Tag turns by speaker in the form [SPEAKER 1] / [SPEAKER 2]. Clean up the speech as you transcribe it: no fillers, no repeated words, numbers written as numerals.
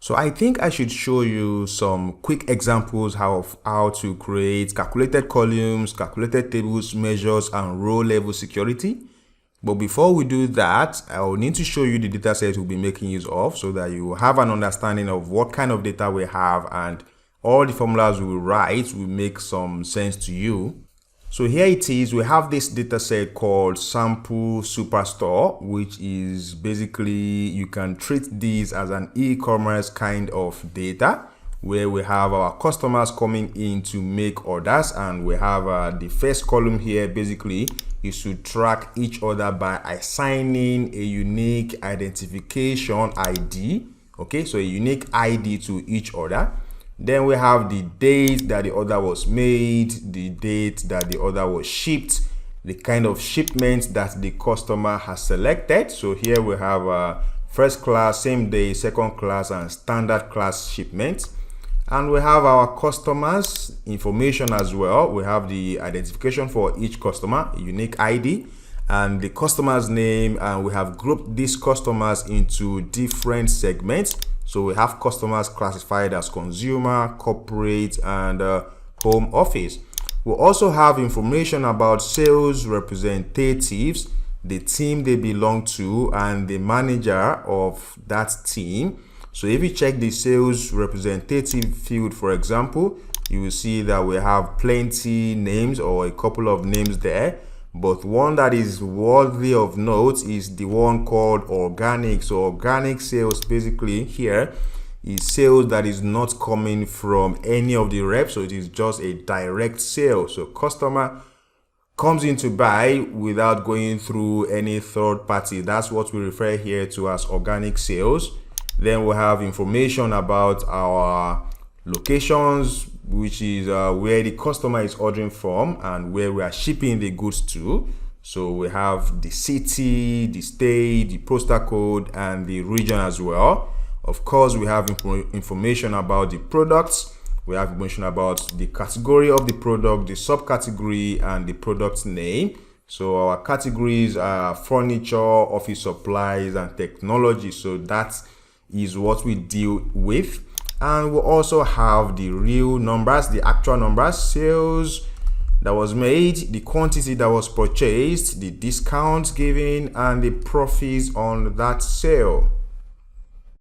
[SPEAKER 1] So I think I should show you some quick examples of how to create calculated columns, calculated tables, measures, and row level security. But before we do that, I will need to show you the data set we'll be making use of so that you have an understanding of what kind of data we have, and all the formulas we will write will make some sense to you. So here it is. We have this data set called Sample Superstore, which is basically, you can treat this as an e-commerce kind of data where we have our customers coming in to make orders, and we have the first column here basically is to track each order by assigning a unique identification ID. Okay, so a unique ID to each order. Then we have the date that the order was made, the date that the order was shipped, the kind of shipment that the customer has selected. So here we have first class, same day, second class, and standard class shipment. And we have our customers information as well. We have the identification for each customer, a unique ID, and the customer's name. And we have grouped these customers into different segments. So we have customers classified as consumer, corporate, and home office. We also have information about sales representatives, the team they belong to, and the manager of that team. So if you check the sales representative field, for example, you will see that we have plenty names, or a couple of names there. But one that is worthy of note is the one called organic. So organic sales basically here is sales that is not coming from any of the reps. So it is just a direct sale. So customer comes in to buy without going through any third party. That's what we refer here to as organic sales. Then we have information about our locations, which is where the customer is ordering from and where we are shipping the goods to. So we have the city, the state, the postal code, and the region as well. Of course, we have information about the products. We have information about the category of the product, the subcategory, and the product name. So our categories are furniture, office supplies, and technology. So that is what we deal with. And we also have the real numbers, the actual numbers, sales that was made, the quantity that was purchased, the discounts given, and the profits on that sale.